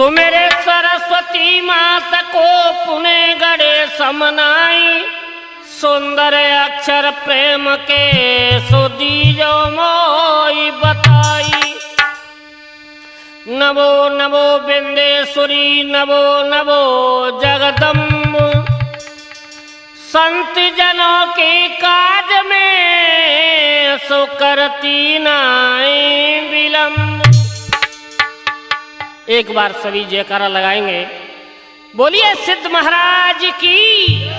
सुमेरे सरस्वती मात को पुणे गढ़े समनाई, सुंदर अक्षर प्रेम के सुदीजो मोई बताई। नमो नमो बिंदेश्वरी, नमो नमो जगदम्ब, संत जनों के काज में सो करती नाई विलम्ब। एक बार सभी जयकारा लगाएंगे, बोलिए सिद्ध महाराज की।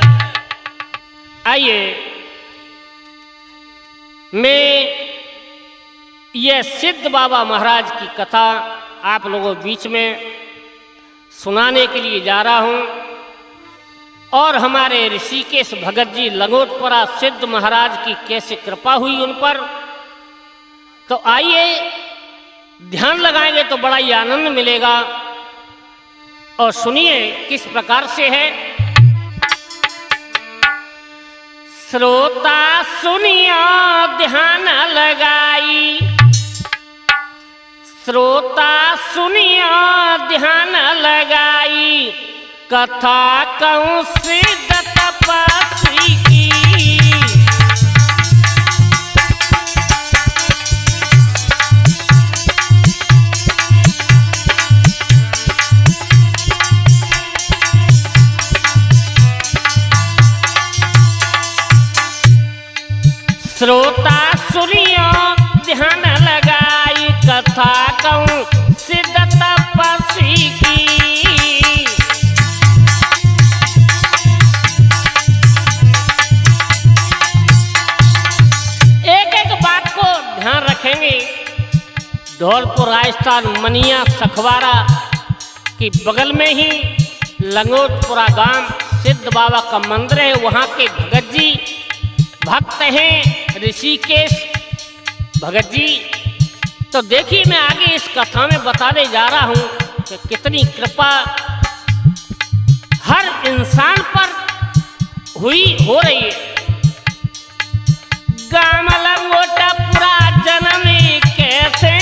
आइए मैं यह सिद्ध बाबा महाराज की कथा आप लोगों के बीच में सुनाने के लिए जा रहा हूं। और हमारे ऋषिकेश भगत जी लंगोटपुरा सिद्ध महाराज की कैसे कृपा हुई उन पर, तो आइए ध्यान लगाएंगे तो बड़ा ही आनंद मिलेगा। और सुनिए किस प्रकार से है। श्रोता सुनिया ध्यान लगाई, श्रोता सुनिया ध्यान लगाई, कथा कहूँ सिद्ध तपस्वी की। श्रोता सुनियो ध्यान लगाई, कथा कहूँ सिद्ध तपस्वी की। एक एक बात को ध्यान रखेंगे। धौलपुर राजस्थान मनिया सखवारा की बगल में ही लंगोटपुरा गांव सिद्ध बाबा का मंदिर है। वहाँ के भगत जी भक्त हैं ऋषिकेश भगत जी। तो देखिए मैं आगे इस कथा में बताने जा रहा हूं कि कितनी कृपा हर इंसान पर हो रही है। गांव लंगोटपुरा जन्म कैसे,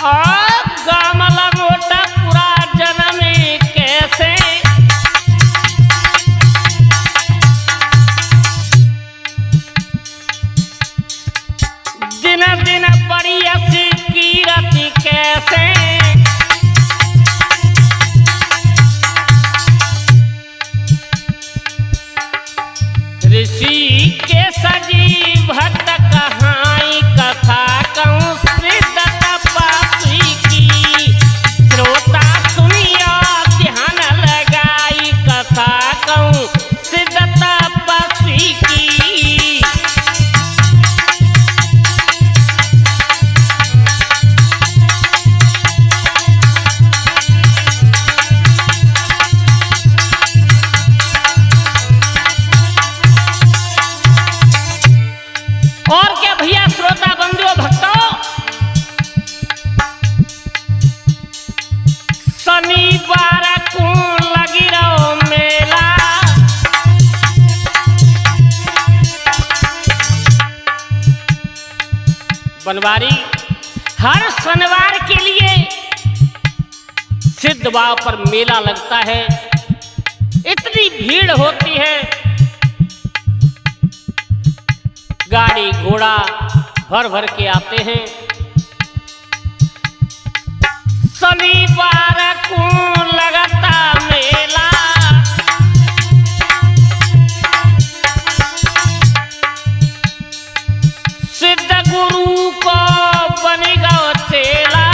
और गांव लंगोटपुरा जन्म कैसे, दिन दिन बड़ी ऐसी कीरति कैसे। ऋषि के सजी भक्त कहाई, कथा कहूँ सिद्ध तपस्वी की। श्रोता सुनिया ध्यान लगाई, कथा कहूँ सिद्ध तपस्वी की। और क्या भैया श्रोता बंधुओं भक्तों, शनिवार को लगी रहो मेला, बनवारी हर शनिवार के लिए सिद्ध बाबा पर मेला लगता है। इतनी भीड़ होती है, गाड़ी घोड़ा भर भर के आते हैं। शनिवार को लगता मेला, सिद्ध गुरु को बनेगा चेला।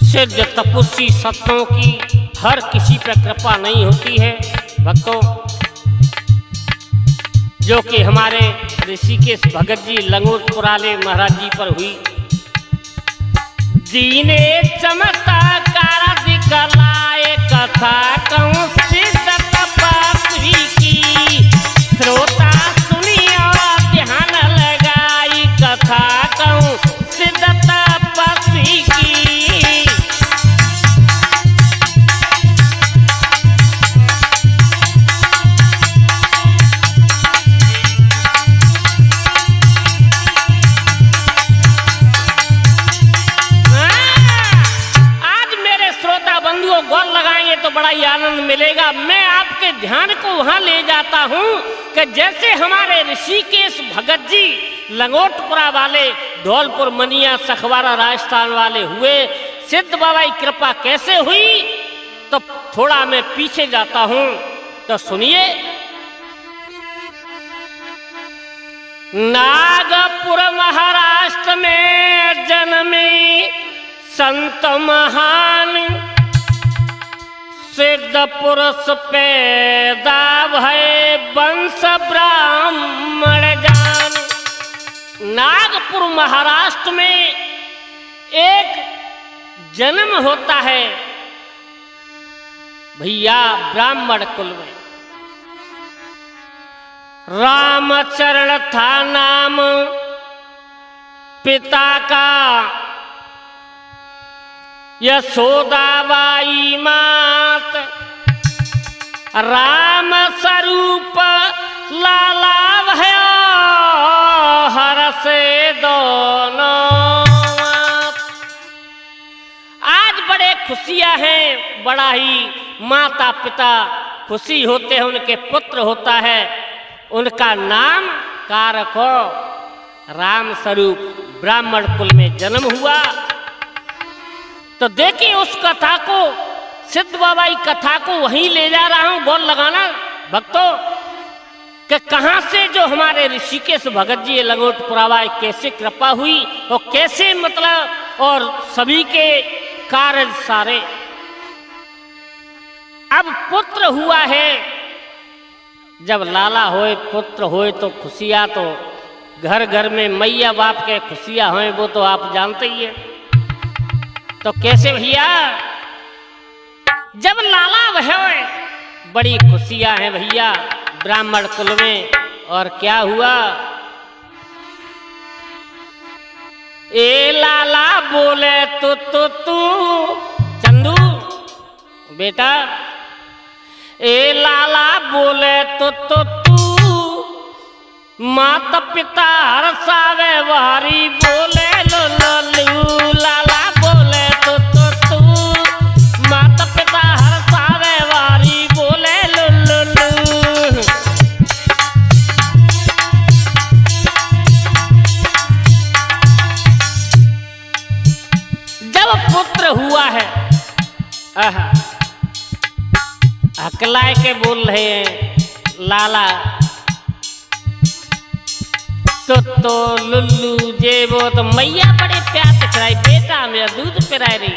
सिद्ध तपस्वी सत्यों की हर किसी पर कृपा नहीं होती है भक्तों, जो कि हमारे ऋषिकेश भगत जी लंगोटपुराले महाराज जी पर हुई। दीने चमत्कार दिखलाए, कथा कहूँ सिद्ध तपस्वी की। श्रोता सुनियो ध्यान लगाई, कथा कहूँ सिद्ध तपस्वी की। ही आनंद मिलेगा। मैं आपके ध्यान को वहां ले जाता हूं कि जैसे हमारे ऋषिकेश भगत जी लंगोटपुरा वाले, धौलपुर मनिया सखवारा राजस्थान वाले हुए, सिद्ध बाबा की कृपा कैसे हुई, तो थोड़ा मैं पीछे जाता हूं तो सुनिए। नागपुर महाराष्ट्र में जन्मे संत महान, सिद्ध पुरुष पैदा भय वंश ब्राह्मण जान। नागपुर महाराष्ट्र में एक जन्म होता है भैया ब्राह्मण कुल में। रामचरण था नाम पिता का, यशोदाबाई मात, राम स्वरूप लाला भयो हर से दोनों। आज बड़े खुशियां हैं, बड़ा ही माता पिता खुशी होते हैं, उनके पुत्र होता है, उनका नाम कारक हो राम स्वरूप, ब्राह्मण कुल में जन्म हुआ। तो देखिए उस कथा को, सिद्ध बाबा की कथा को वहीं ले जा रहा हूं। गौर लगाना भक्तों कि कहां से जो हमारे ऋषिकेश भगत जी लंगोटपुरा कैसे कृपा हुई और कैसे मतलब और सभी के कार्य सारे। अब पुत्र हुआ है, जब लाला होए पुत्र होए तो खुशियां तो घर घर में मैया बाप के खुशियां होए, वो तो आप जानते ही है। तो कैसे भैया, जब लाला भय बड़ी खुशियां हैं भैया ब्राह्मण कुल में। और क्या हुआ, ए लाला बोले तो तू चंदू बेटा, ए लाला बोले तो तू, माता पिता हर्षावे वारी बोले लो लल्लू। लाला बोले तो तू, माता पिता हर्षावे वारी बोले लो लल्लू। जब पुत्र हुआ है, हकलाए के बोल रहे हैं लाला तो लुल्लू जे वो तो मैया बड़े प्यार से खिलाई, बेटा मेरा दूध पिराए रही।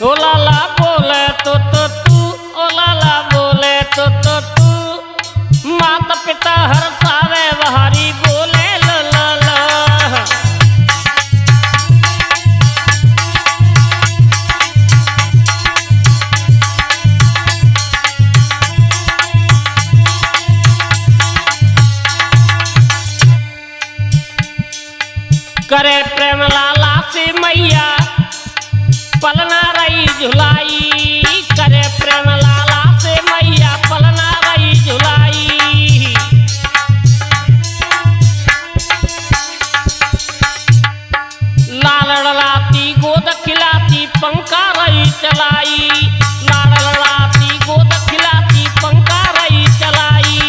ओ लाला बोले तो तू, ओ लाला बोले तो तू, माता पिता हर्षावे बहारी बोले लो लाला। करे प्रेम लाला से मैया पलना रही झुलाई, करे प्रेम लाला से मैया पलना रही झुलाई। लाल लड़ाती गोद खिलाती पंखा रही चलाई, लाल लड़ाती गोद खिलाती पंखा रही चलाई।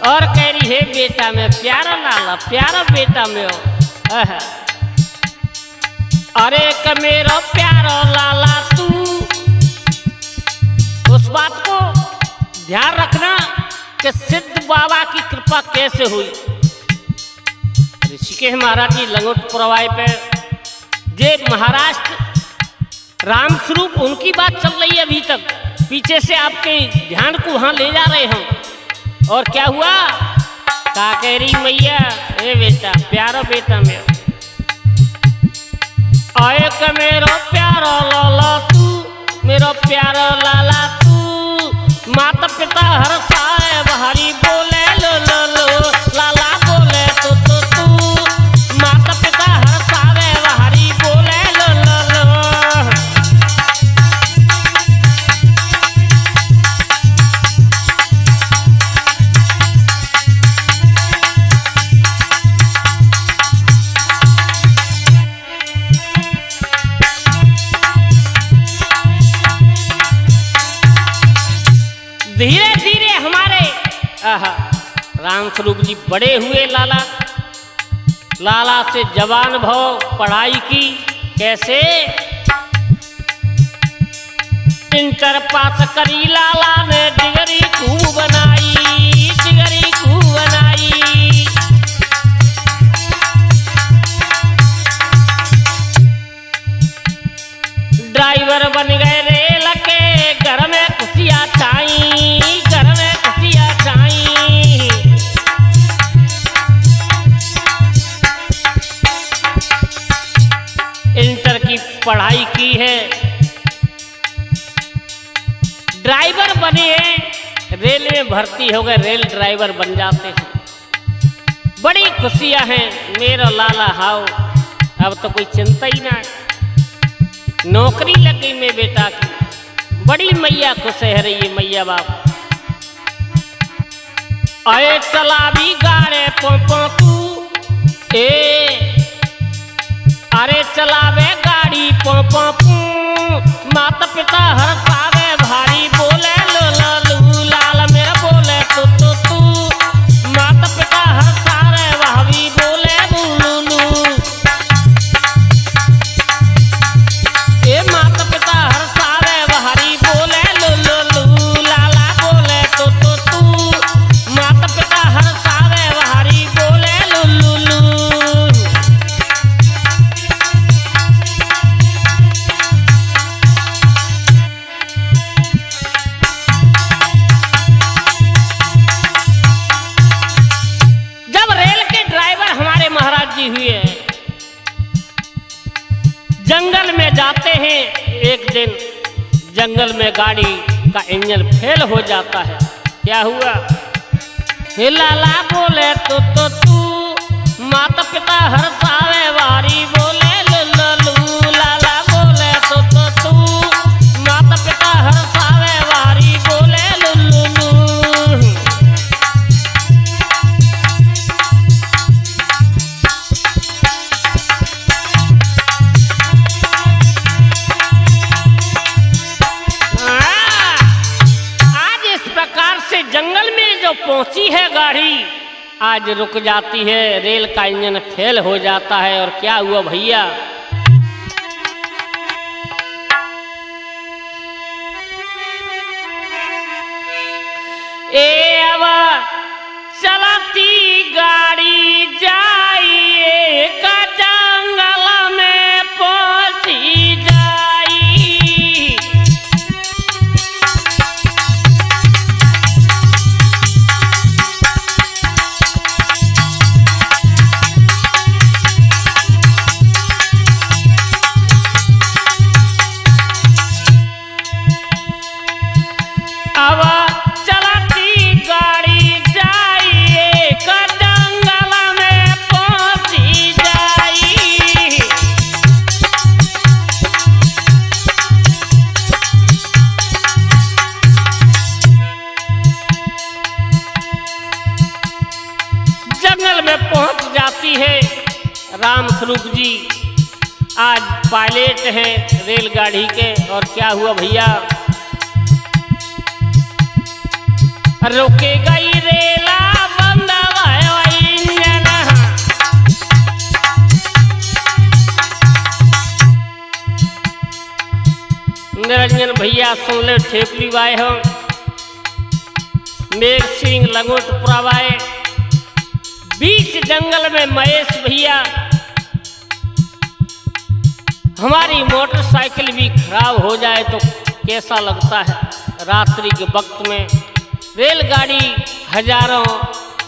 और कह रही है बेटा में प्यारा लाला, प्यारा बेटा में हो। अरे कमेरो प्यारो लाला तू, उस बात को ध्यान रखना कि सिद्ध बाबा की कृपा कैसे हुई। ऋषिकेश महाराज जी लंगोटपुरा पे जे महाराष्ट्र राम स्वरूप, उनकी बात चल रही है अभी तक, पीछे से आपके ध्यान को वहां ले जा रहे हम। और क्या हुआ, काकेरी मैया, ए बेटा प्यारो बेटा मेरा, आए का मेरो प्यारो लाला तू, मेरो प्यारो लाला तू, माता पिता हर्षाए बहारी बोले लो लो लो। लाला बोले तो तू, माता पिता हर्षाए बहारी बोले लो लो लो। रामस्वरूप जी बड़े हुए लाला। लाला से जवान भव पढ़ाई की। कैसे? इंटर पास करी लाला ने डिग्री खूब बनाई, डिग्री खूब बनाई। ड्राइवर बन गए रेल के, घर में खुशियाँ छाई, घर में खुशियाँ छाई। इंटर की पढ़ाई की है, ड्राइवर बने हैं, रेल में भर्ती हो गए, रेल ड्राइवर बन जाते हैं। बड़ी खुशियां हैं मेरा लाला हाओ, अब तो कोई चिंता ही ना है। नौकरी लग गई मेरे बेटा की, बड़ी मैया खुश है रही मैया बाप। अरे चला भी गाड़े पोपो तू ए, अरे चलावे गाड़ी पोपो माता पिता हर सावे भारी बोले लू लाल मेरा बोले तू माता पिता हर सारे भाभी बोले लू ए माता पिता हर सारे भारी बोले लू लाला बोले तू माता पिता हर सारे भारी बोले लू। हुई है, जंगल में जाते हैं। एक दिन जंगल में गाड़ी का इंजन फेल हो जाता है। क्या हुआ? लाला बोले तू माता पिता हर सावे वारी बोले लू लाला बोले तू माता पिता हर सावे वारी बोले लू। जंगल में जो पहुंची है गाड़ी, आज रुक जाती है, रेल का इंजन फेल हो जाता है। और क्या हुआ भैया? ए अब चलती गाड़ी जाइए का जंगल में पहुंची जाई। अब चलती गाड़ी जाइए का जंगल में पहुंची जाई। जंगल में पहुंच जाती है। रामस्वरूप जी आज पायलट हैं रेलगाड़ी के। और क्या हुआ भैया? रुके गई रेला बंद इंजन। निरंजन भैया सुन ले ठेपली बाए हो, मेघ सिंह लंगोटपुरा बाए। बीच जंगल में महेश भैया, हमारी मोटरसाइकिल भी खराब हो जाए तो कैसा लगता है? रात्रि के वक्त में रेलगाड़ी हजारों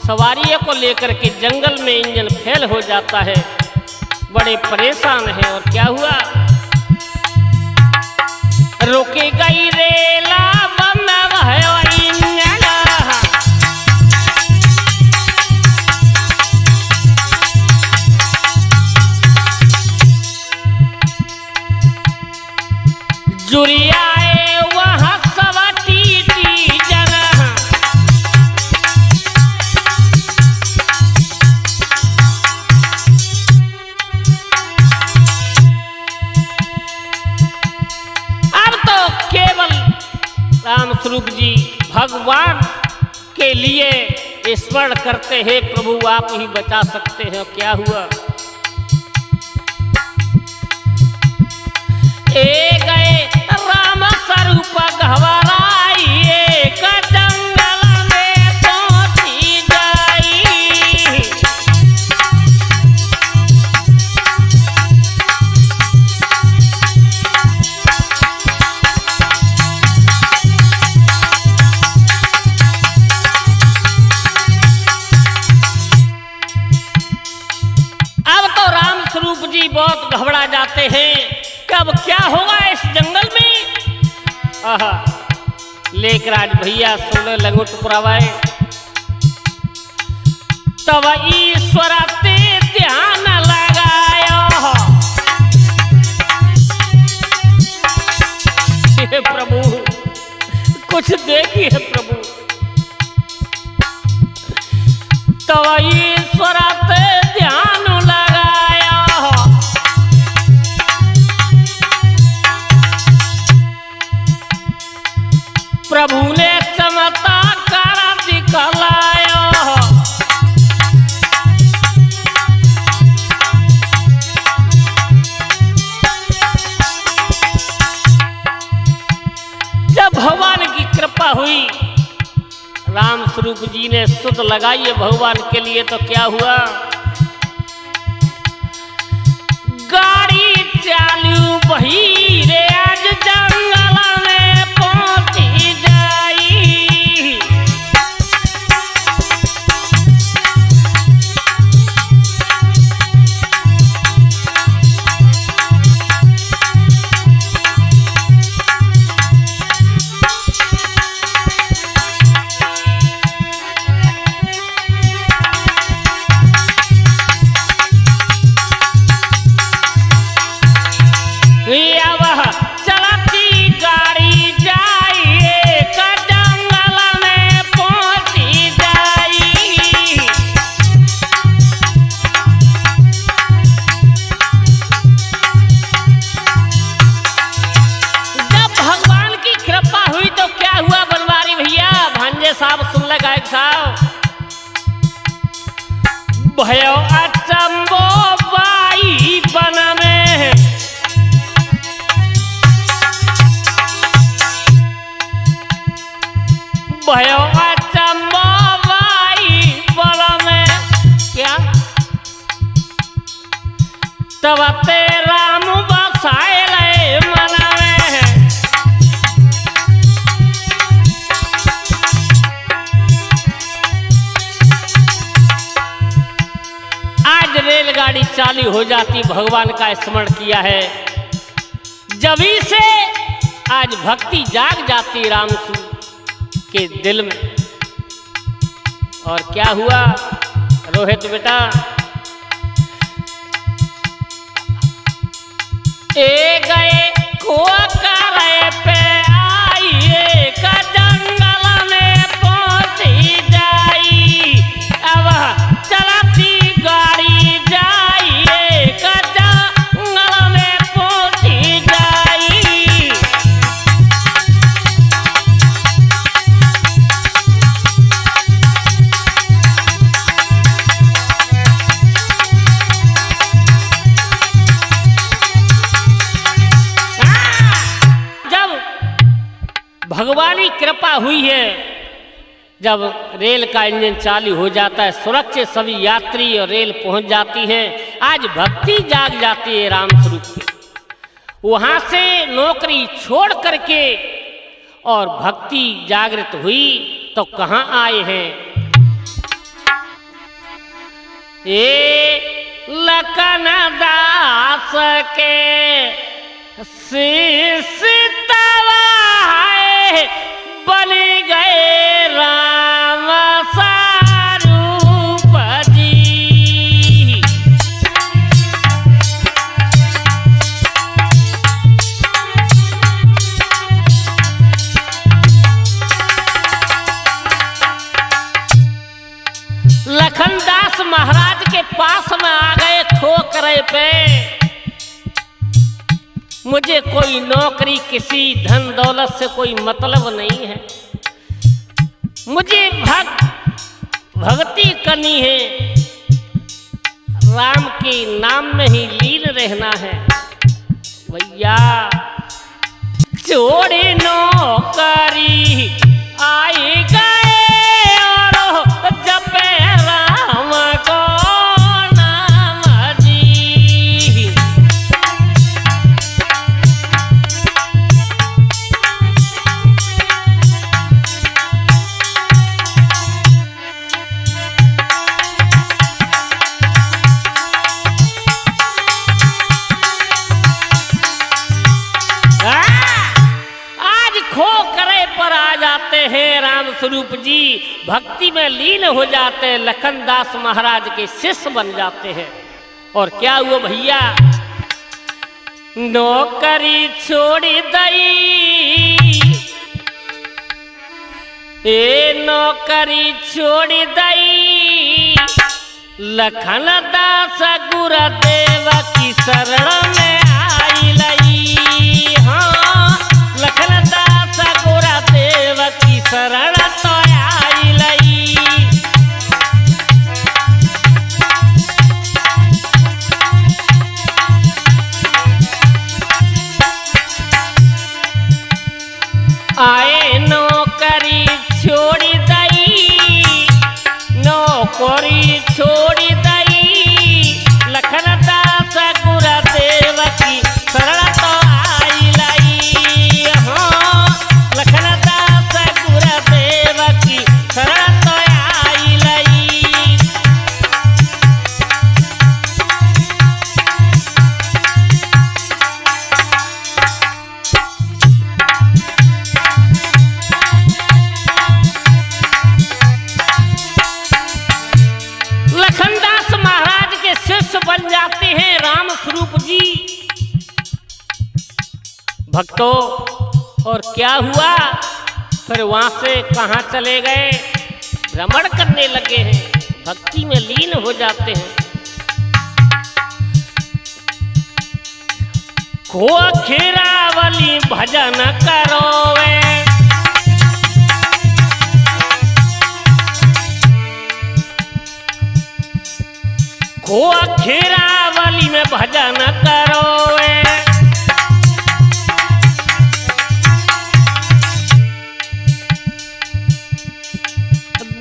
सवारियों को लेकर के जंगल में इंजन फेल हो जाता है, बड़े परेशान हैं। और क्या हुआ? रुके गई रेला बंद इंजन। जुरियाए वहाँ सब टीटी जन। अब तो केवल रामस्वरूप जी भगवान के लिए स्मरण करते हैं प्रभु आप ही बचा सकते हैं। क्या हुआ? ए गए राम स्वरूप घबराइए का जंगल में पहुंची गई। अब तो राम स्वरूप जी बहुत घबरा जाते हैं कि अब क्या होगा इस जंगल में। आहा, लेकराज भैया सुन लंगोट पुरावाए। तब ईश्वर ते ध्यान लगायो। हे प्रभु कुछ देखिए प्रभु। तब ईश्वर ते ध्यान लगायो। प्रभु ने चमत्कार दिखलायो। जब भगवान की कृपा हुई, राम स्वरूप जी ने सुध लगाई है भगवान के लिए, तो क्या हुआ? गाड़ी चालू बही रे आज जंगल में पहुंची जाई। चलती गाड़ी जाइए का जंगल में पहुंची जाई। जब भगवान की कृपा हुई तो क्या हुआ बनवारी भैया? भांजे साहब सुन ले, गायक साहब। भयो अचंबो बाई बन में भयो अचंबो बाई बल में। क्या? तब ते राम बसाए ले मन में। आज रेलगाड़ी चालू हो जाती, भगवान का स्मरण किया है जभी से आज भक्ति जाग जाती राम के दिल में। और क्या हुआ रोहित बेटा? ए गए कोकरे पे आइए का जंगल में पहुंची जाई। अब चलती गाड़ी जाइए का जंगल में पहुंची जाई। भगवानी कृपा हुई है, जब रेल का इंजन चालू हो जाता है, सुरक्षित सभी यात्री और रेल पहुंच जाती है। आज भक्ति जाग जाती है राम स्वरूप की। वहां से नौकरी छोड़ करके और भक्ति जागृत हुई तो कहाँ आए हैं? ये लखन दास के सीतावा बन गए राम स्वरूप जी। लखनदास महाराज के पास में आ गए ठोकरे पे। मुझे कोई नौकरी किसी धन दौलत से कोई मतलब नहीं है। मुझे भक्ति करनी है, राम के नाम में ही लीन रहना है। भैया छोड़ी नौकरी आई गए और जपे राम को नाम जी। राम स्वरूप जी भक्ति में लीन हो जाते हैं, लखनदास महाराज के शिष्य बन जाते हैं। और क्या हुआ भैया, नौकरी छोड़ी दई, ए नौकरी छोड़ी दई, लखनदास गुरुदेव की शरण में आई लई। हाँ, लखनदास गुरुदेव की शरण तो आई लई। आए नौकरी छोड़ी दई, नौकरी छोड़ी दई, लखनदास गुरुदेव की शरण तो आई लई। हाँ, लखनदास गुरुदेव की शरण तो आई लई। लखनदास महाराज के शिष्य बन जाते हैं राम स्वरूप जी। भक्तों, और क्या हुआ, फिर वहां से कहां चले गए, भ्रमण करने लगे हैं, भक्ति में लीन हो जाते हैं। खो खीरावली भजन करोवे, खो खीरावली में भजन करोवे,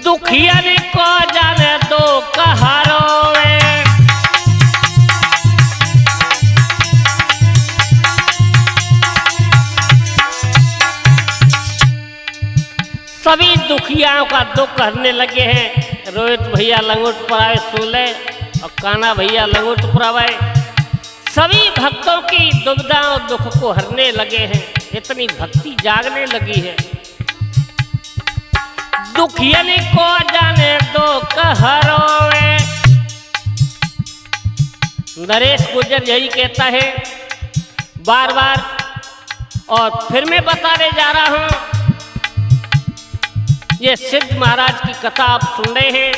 दुखियन को जाने दो कहारोवे। सभी दुखियाओं का दुख करने लगे हैं। रोहित भैया लंगोटपुर आए सोले और काना भैया लंगोटपुर आए, सभी भक्तों की दुविधा और दुख को हरने लगे हैं। इतनी भक्ति जागने लगी है। दुखियन को जाने दो कहरोवे, नरेश गुर्जर यही कहता है बार बार, और फिर मैं बताने जा रहा हूं। ये सिद्ध महाराज की कथा आप सुन रहे हैं।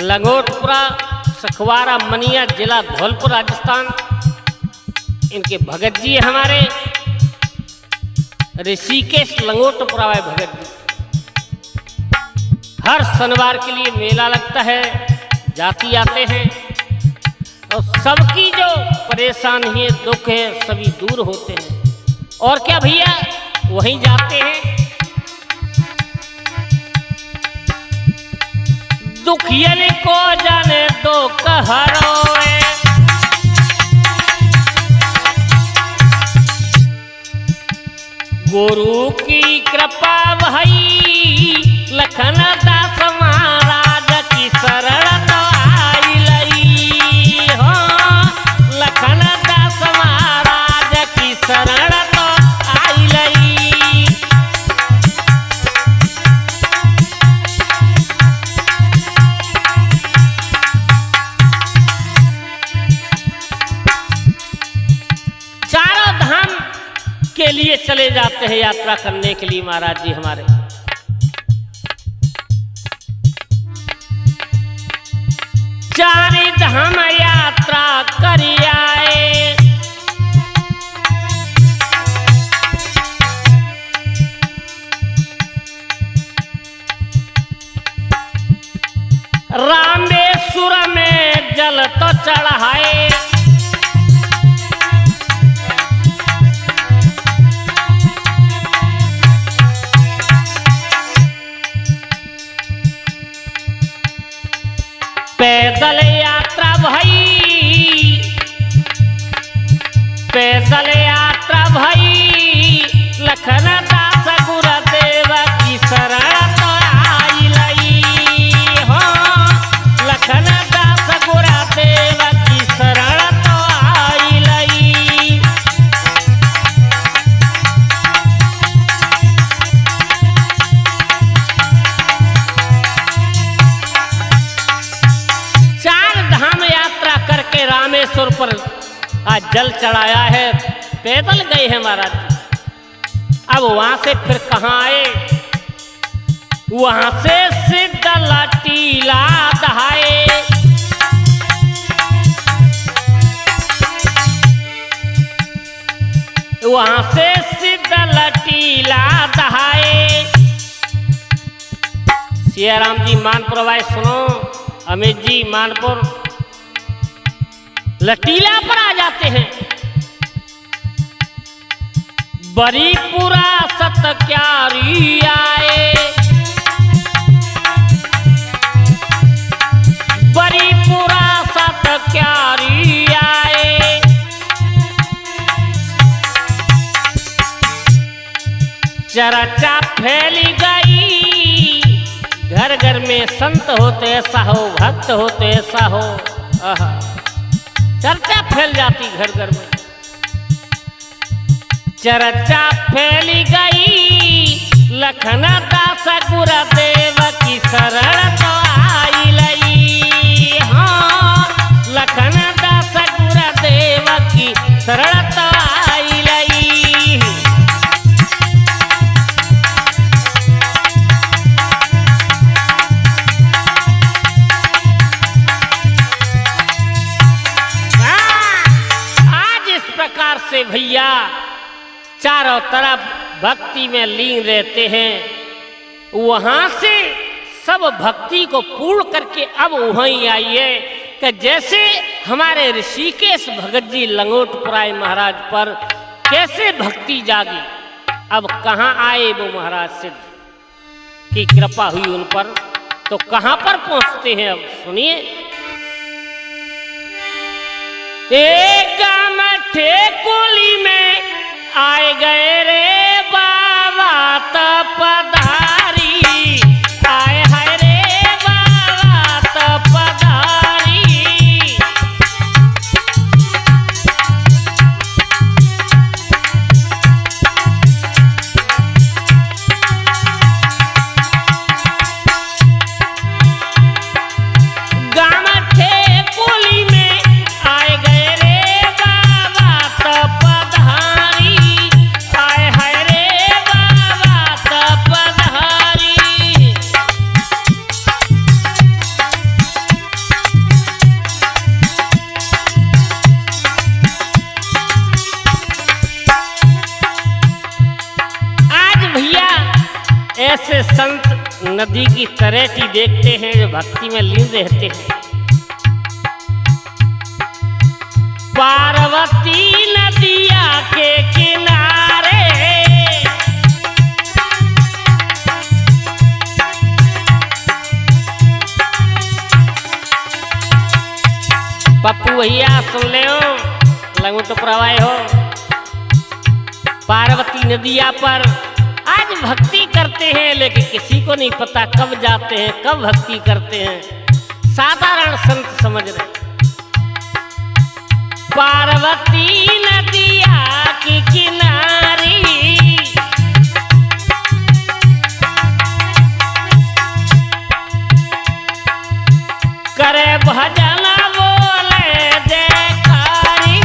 लंगोटपुरा, सखवारा, मनिया, जिला धौलपुर, राजस्थान। इनके भगत जी हमारे ऋषिकेश लंगोटपुरा वाले भगत जी। हर शनिवार के लिए मेला लगता है, जाति आते हैं और सबकी जो परेशानी है, दुख है, सभी दूर होते हैं। और क्या भैया, वहीं जाते हैं। दुखियन को जाने दो कहरोए, गुरु की कृपा भई, लखनदास महाराज की शरण तो आई लई। हाँ, लखनदास महाराज की शरण तो आई लई। चारों धाम के लिए चले जाते हैं यात्रा करने के लिए महाराज जी हमारे। चारि धाम यात्रा करी आए, रामेश्वर में जल तो चढ़ाए, पैदल यात्रा भई, पैदल यात्रा भई, लखन दास गुरुदेव की शरण तो आई लई हो, लखन दास गुरुदेव की शरण तो आई लई। चार धाम यात्रा करके रामेश्वर पर आज जल चढ़ाया है, पैदल गए हैं महाराज। अब वहां से फिर कहाँ आए? वहां से सिद्धल टीला दहाए, वहां से सिद्धल टीला दहाए। सियाराम जी मानपुर भाई सुनो, अमित जी मानपुर लटीला पर आ जाते हैं। बरीपुरा सतक्यारी आए, बरीपुरा सतक्यारी आए। चर्चा फैली गई, घर घर में संत होते ऐसा हो, भक्त होते ऐसा हो। आहा, चर्चा फैल जाती घर घर में। चर्चा फैली गई, लखन दास गुरुदेव की शरण तो आई लई। हाँ, लखन दास गुरुदेव की शरण तो आई लई। आज इस प्रकार से भैया चारों तरफ भक्ति में लीन रहते हैं। वहां से सब भक्ति को पूर्ण करके अब वहीं आइए कि जैसे हमारे ऋषिकेश भगत जी लंगोटपुराय महाराज पर कैसे भक्ति जागी, अब कहाँ आए वो महाराज सिद्ध की कृपा हुई उन पर, तो कहाँ पर पहुंचते हैं अब सुनिए। एक गाँव ठेकुली में आए गए रे बाबा तपधारी, आए हाय रे बाबा तपधारी। गाँव ठेकुली में आए गए रे बाबा तपधारी, आए हाय रे बाबा तपधारी। आज भैया ऐसे संत नदी की तरेटी देखते हैं जो भक्ति में लीन रहते हैं। पार्वती नदिया के किनारे पप्पू भैया सुन ले हो, लंगोटपुराय हो। पार्वती नदिया पर आज भक्ति करते हैं, लेकिन किसी को नहीं पता कब जाते हैं, कब भक्ति करते हैं। साधारण संत समझ रहे। पार्वती नदिया की किनारी करे भजन बोले जयकारी।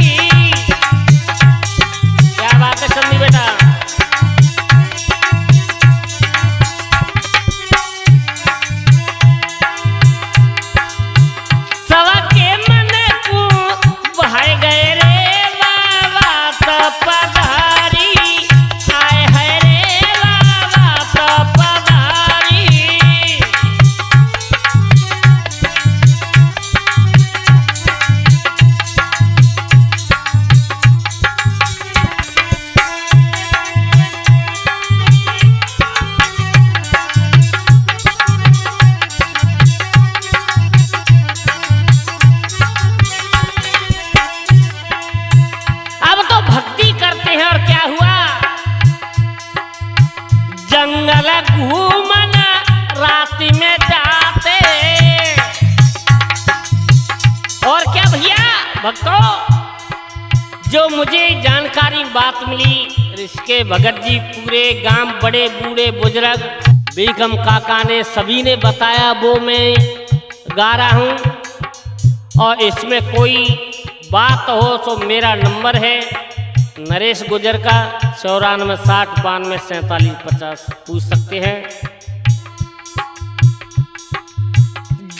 क्या बात है सन्नी बेटा। सबके मन को बहाए गए रे बाबा तपधारी, आए है रे बाबा तपधारी। भक्तों, जो मुझे जानकारी बात मिली, इसके भगत जी पूरे गांव बड़े बूढ़े बुजुर्ग बेगम काका ने सभी ने बताया, वो मैं गा रहा हूँ। और इसमें कोई बात हो तो मेरा नंबर है नरेश गुजर का 94 60 92 47 50, पूछ सकते हैं।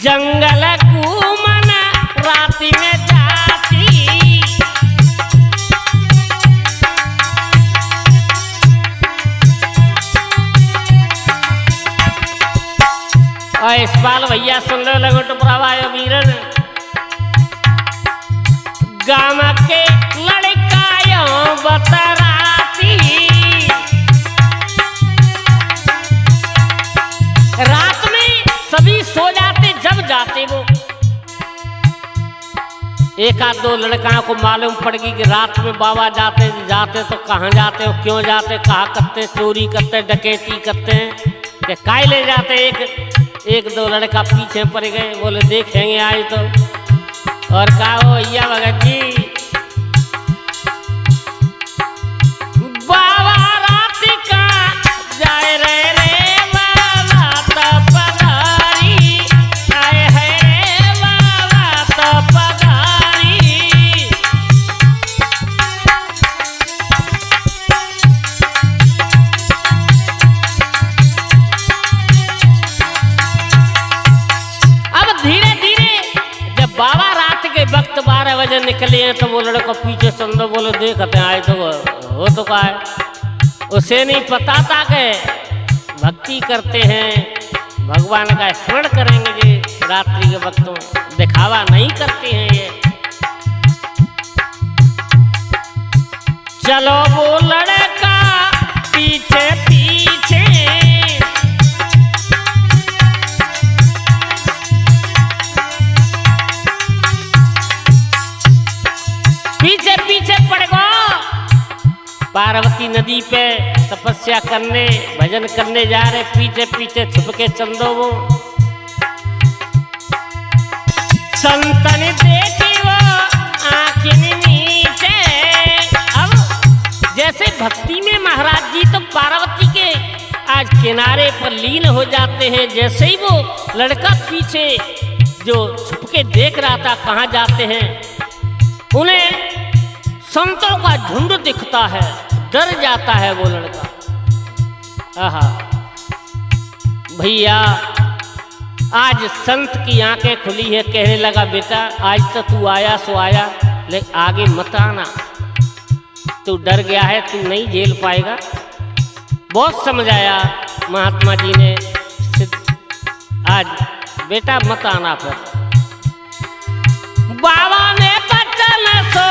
जंगल घूमन राति में जाती, और इस्पाल भैया सुन लो लगोट प्रवाह वीरन। गाँव के लड़कायों बतराती, रात में सभी सो जाते, जब जाते वो एक आध दो लड़का को मालूम पड़ गई कि रात में बाबा जाते तो कहाँ जाते हो, क्यों जाते, कहाँ करते, चोरी करते, डकैती करते हैं, कि काय ले जाते। एक दो लड़का पीछे पड़ गए, बोले देखेंगे आए तो। और कहा हो भैया भगत जी, बाबा रात का जाए रे बाबा तो पधारी, आए है रे बाबा तो पधारी। अब धीरे धीरे जब बाबा रात के वक्त 12 बजे निकले हैं तो वो लड़का पीछे संदो, बोले देखते आए तो हो तो का है। उसे नहीं पता था कि भक्ति करते हैं, भगवान का स्मरण करेंगे जी रात्रि के वक्तों, दिखावा नहीं करते हैं ये। चलो वो लड़का पीछे पीछे, पीछे पीछे पड़ गो। पार्वती नदी पे तपस्या करने भजन करने जा रहे, पीछे पीछे छुप के चंदो वो संतन देखी वो आँखें नीचे। अब जैसे भक्ति में महाराज जी तो पार्वती के आज किनारे पर लीन हो जाते हैं, जैसे ही वो लड़का पीछे जो छुप के देख रहा था कहाँ जाते हैं, उन्हें संतों का झुंड दिखता है, डर जाता है वो लड़का। आहा भैया, आज संत की आंखें खुली है, कहने लगा बेटा आज तो तू आया सो आया, लेकिन आगे मत आना, तू डर गया है, तू नहीं झेल पाएगा। बहुत समझाया महात्मा जी ने, आज बेटा मत आना। फिर बाबा ने बचन सो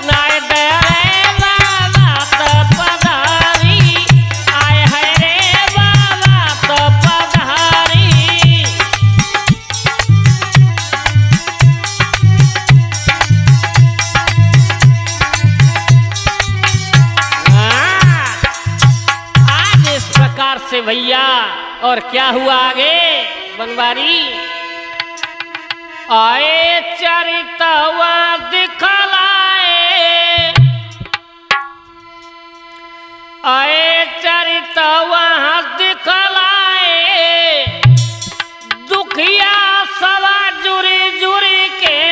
नाय डरे बाबा तो पधारी, आए है रे बाबा तो पधारी। आज इस प्रकार से भैया, और क्या हुआ आगे बनवारी, आए चरितवा दिखलाए, आए चरितवा दिखलाए, दुखिया सवा जुरी जुरी के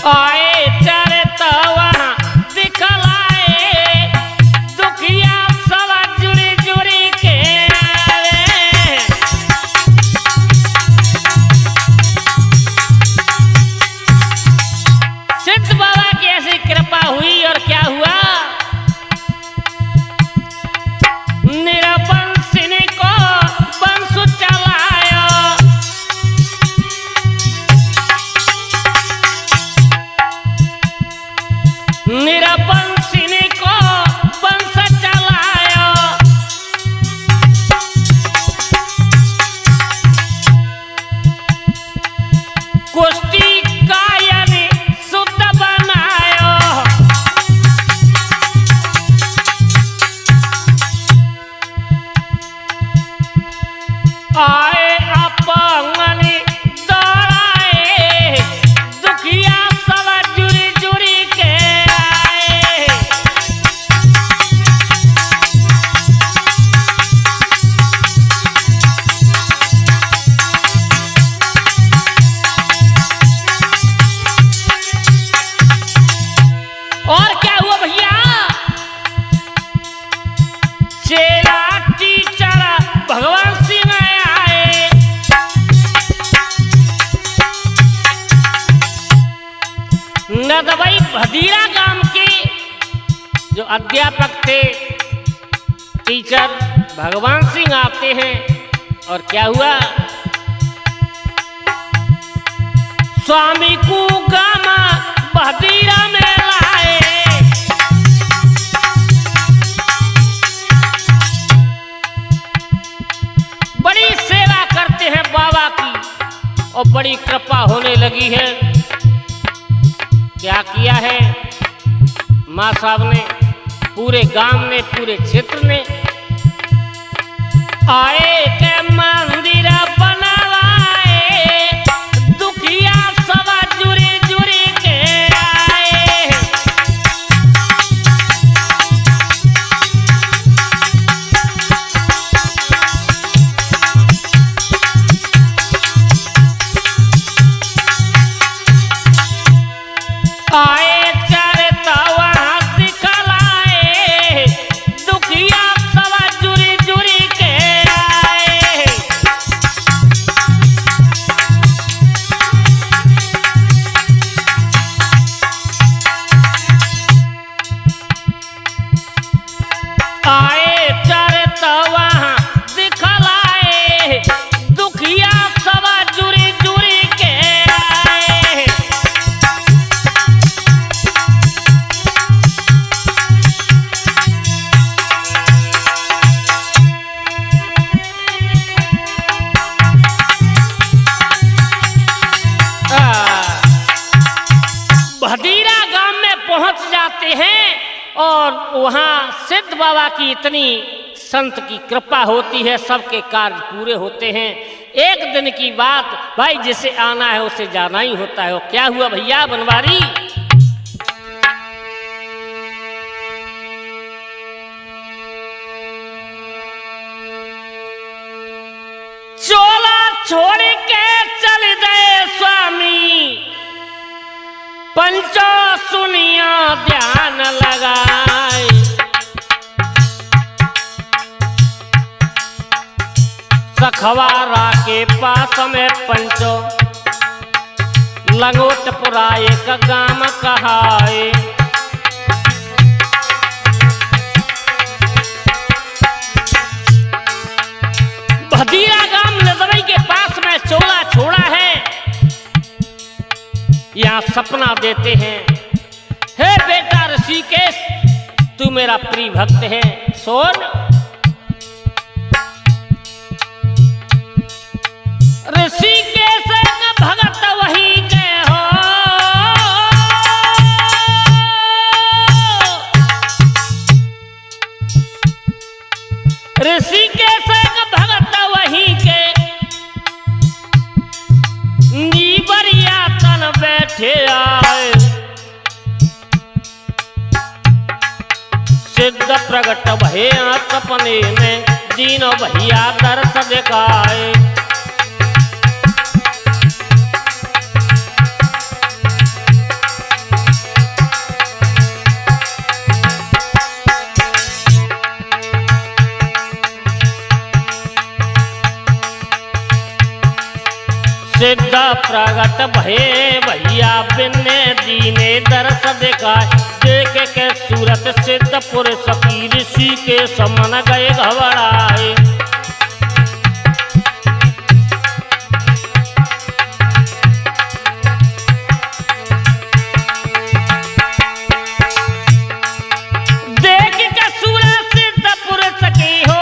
आए चरितवा दिखलाए, दुखिया सवा जुड़ी जुड़ी के आवे। सिद्ध बाबा की ऐसी कृपा हुई, और क्या हुआ, निरबंसिनी को बंसु चलाया, निरबंसिनी को बंस चलाया, कुश्ती गायन शुद्ध लदवई भदीरा गांव के जो अध्यापक थे, टीचर भगवान सिंह आते हैं। और क्या हुआ, स्वामी को गामा भदीरा में लाए, बड़ी सेवा करते हैं बाबा की और बड़ी कृपा होने लगी है। क्या किया है माँ साहब ने, पूरे गांव ने, पूरे क्षेत्र ने आए के मंदिर बनवाए, दुखिया सवा जुरी जुरी के आए। आए चरता वहाँ दिखलाए, दुखिया सवा जुरी जुरी के आए। आए चरता वहाँ दिखलाए, दुखिया सवा जुरी जुरी के आए। भदीरा गांव में पहुंच जाते हैं और वहां सिद्ध बाबा की इतनी संत की कृपा होती है, सबके कार्य पूरे होते हैं। एक दिन की बात, भाई जिसे आना है उसे जाना ही होता है। और क्या हुआ भैया बनवारी, चोला छोड़ के चल गए स्वामी, पंचो सुनिया ध्यान लगाए। सखवारा के पास में पंचो लंगोटपुरा एक गांव कहाए। भदीरा गांव लदवई के पास में चोला छोड़ा है। यहाँ सपना देते हैं, हे बेटा ऋषिकेश, तू मेरा प्रिय भक्त है, सोन ऋषिकेश का भगत वही के हो। ऋषिकेश का भगत वही के, नीबरिया तन बैठे आए। सिद्ध प्रगट भये सपने में, दीन भैया दर्श दिखाए। सिद्ध प्रगट भये भैया बिन्ने दीने दर्श दिखाए। देख के सूरत सिद्ध पुरुष की ऋषि के समन गए घबराए। देख के सूरत सिद्ध पुरुष की हो,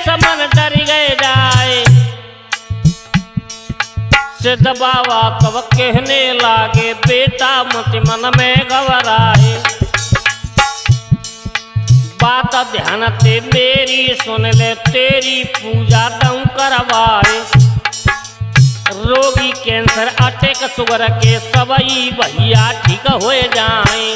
समन डर गए जाए। सिद्ध बाबा तब कहने लागे, बेटा मत मन में घबराए। बात ध्यान ते मेरी सुन ले, तेरी पूजा तू करवाए। रोगी कैंसर अटैक शुगर के सबई भैया ठीक हो जाए।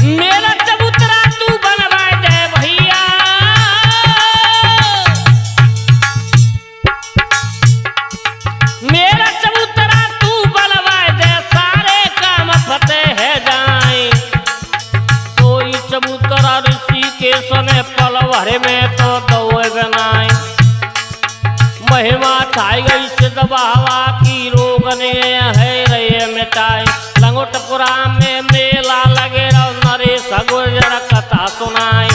मेरा चबूतरा तू बनवा दे भैया, मेरा चबूतरा तू बनवा दे जोगन है रे मिटाए। लंगोटपुरा में मेला लगे रहो नरेश गुर्जर कथा सुनाए।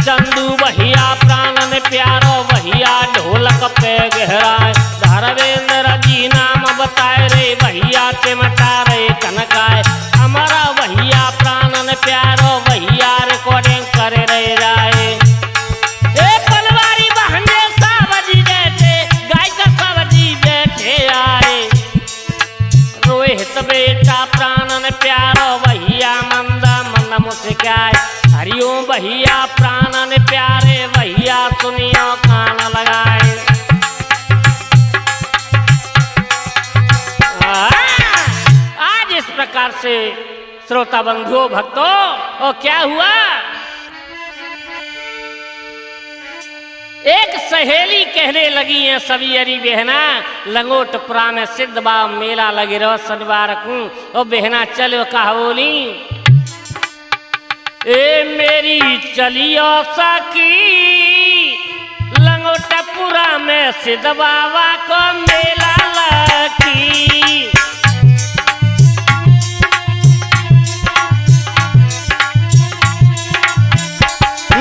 चंदू भैया प्राणन प्यारो भैया ढोलक पे गहराए। धर्मेंद्र जी नाम बताए रे भैया चिमटा रे कनकाए। हमारा भैया प्राणन प्यारो भैया रिकॉर्डिंग करे रे जाए। पलवारी बहने सावजी बैठे गायक सावजी बैठे आए। रोहित बेटा प्राणन प्यारो भैया मंदा मंद मुस्काए। हरिओम भैया प्राणन प्यारे भैया सुनियो कान लगाए। आज इस प्रकार से श्रोता बंधुओं भक्तों और क्या हुआ, एक सहेली कहने लगी है सभी अरी बहना लंगोटपुरा में सिद्ध बाबा मेला लगे रहो शनिवार को। और बहना चलो कहा बोली, ए मेरी चलियो सखी लंगोटपुरा में सिद्ध बाबा को मेला लगी।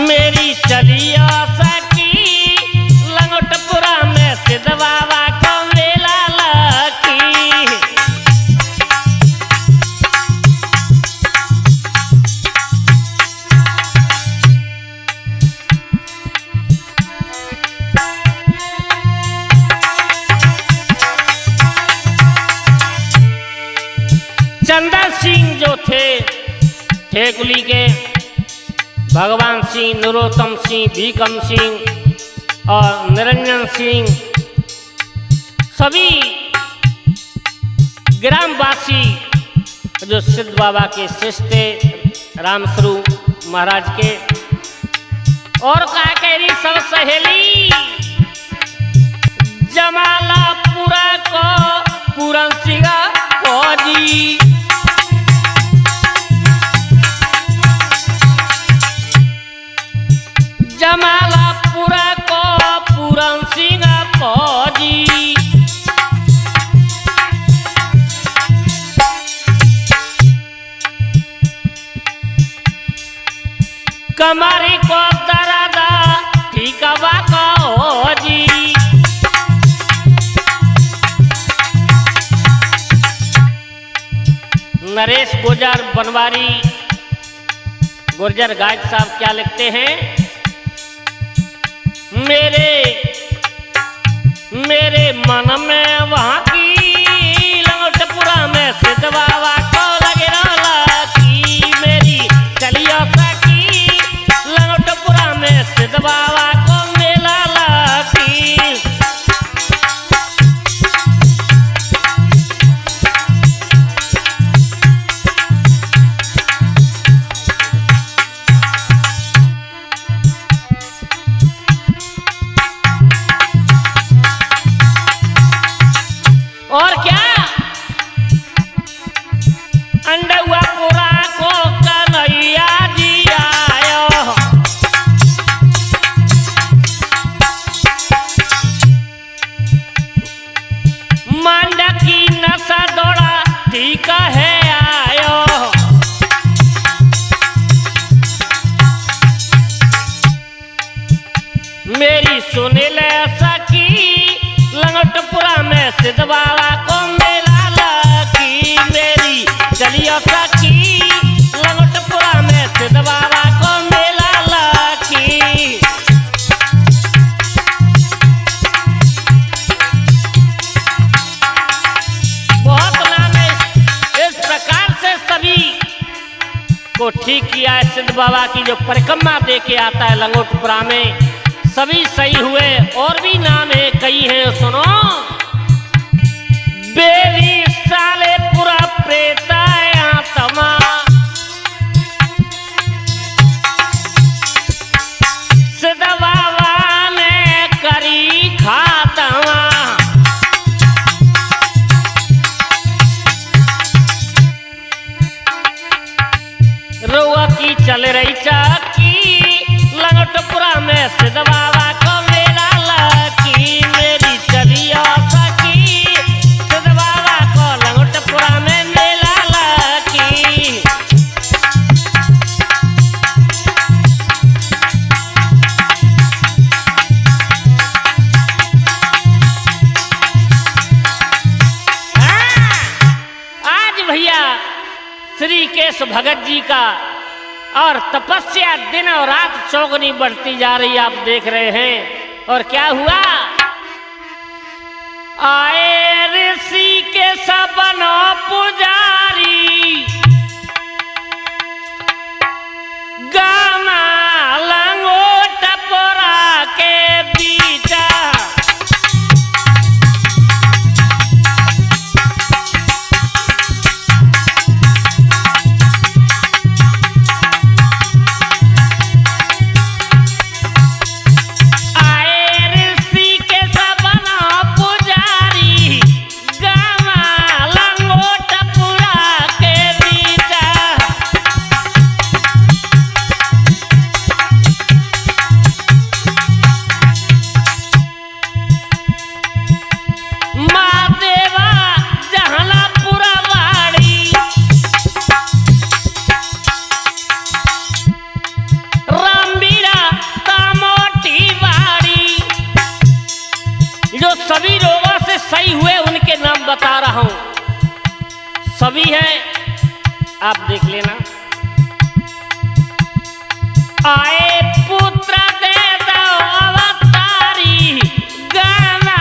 मेरी चलियो सखी लंगोटपुरा में सिद्ध बाबा को मेला लगी। चंदा सिंह जो थे ठेकुली के, भगवान सिंह, नरोत्तम सिंह, भीकम सिंह और निरंजन सिंह, सभी ग्रामवासी जो सिद्ध बाबा के शिष्य थे रामस्वरूप महाराज के। और कहा कह रही सब सहेली जमालापुरा को पूरन सिंह फौजी। जमालापुरा को पूरन सिंह फौजी। कमारी को दरादा ठीकवा को जी। नरेश गुर्जर बनवारी गुर्जर गायक साहब क्या लिखते हैं, मेरे मन में वहाँ की लंगोटपुरा में सिद्ध बाबा को लगे लगी। मेरी चलियो सखी लंगोटपुरा में सिद्ध बाबा को मेला लगी। और क्या अंडुआपुरा को कन्हैया जी आयो। मांडकी नशा दौड़ा ठीक है आयो। मेरी सुने ले सखी लंगोटपुरा में सिद्ध बाबा को मेला लगी। मेरी चलियो सखी लंगोटपुरा में सिद्ध बाबा को मेला लगी। बहुत नाम है। इस प्रकार से सभी को ठीक किया है। सिद्ध बाबा की जो परिक्रमा दे के आता है लंगोटपुरा में, सभी सही हुए। और भी नाम है, कई हैं, सुनो। बेरी साले पूरा प्रेताया तमा, सिद्ध बाबा ने करी खातमा। रुआ की चल रही चाकी लंगोटपुरा में सिद्ध बाबा को मेला लगी। मेरी चलिया श्री केश भगत जी का, और तपस्या दिन और रात चौगुनी बढ़ती जा रही आप देख रहे हैं। और क्या हुआ, आए ऋषि के सबनो पुजारी, गाना लंगोट पोरा के बीचा। सभी रोगों से सही हुए उनके नाम बता रहा हूं, सभी हैं, आप देख लेना। आए पुत्र दे दो अवतारी, गाना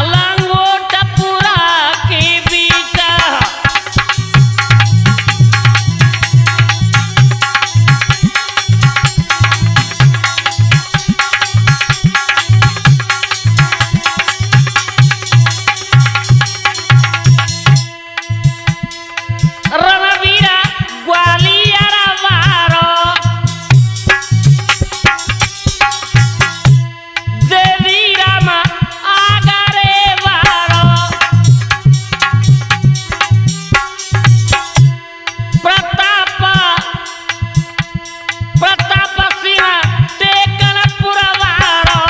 लंगोट पुरा के बीचा। रणवीरा ग्वालियर वारो, देवी राम आगरे वारो, प्रताप सिंह टेकनपुर वारो।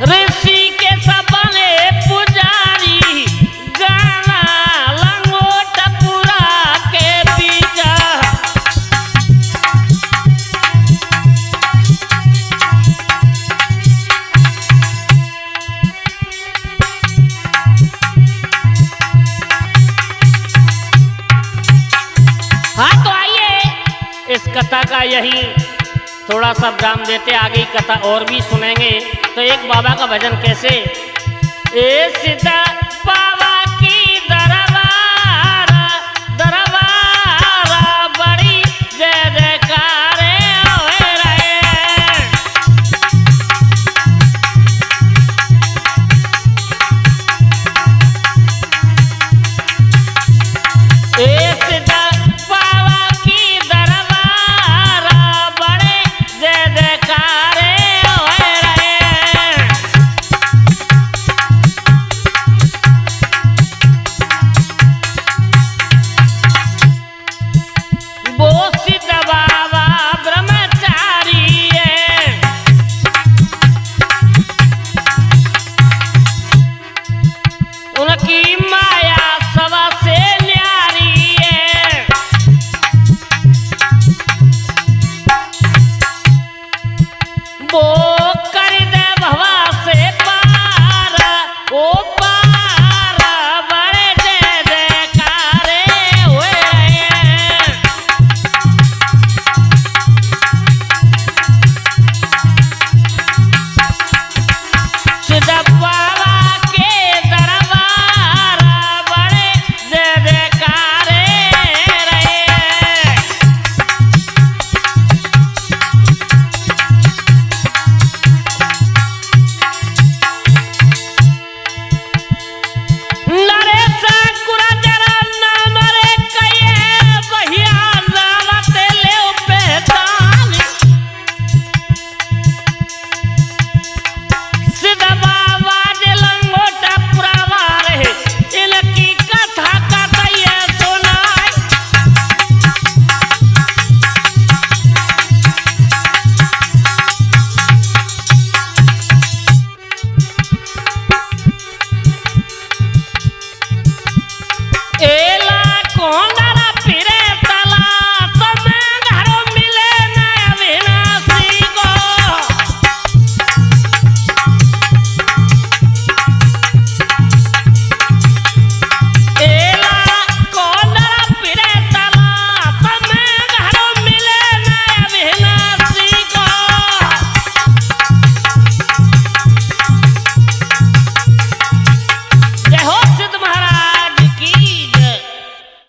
ऋषि के सपने पुजारी, गाना लंगोट पुरा के बीचा। हाँ तो आइए इस कथा का यही थोड़ा सा विराम देते, आगे कथा और भी सुनेंगे। तो एक बाबा का भजन कैसे, ए सीता बाबा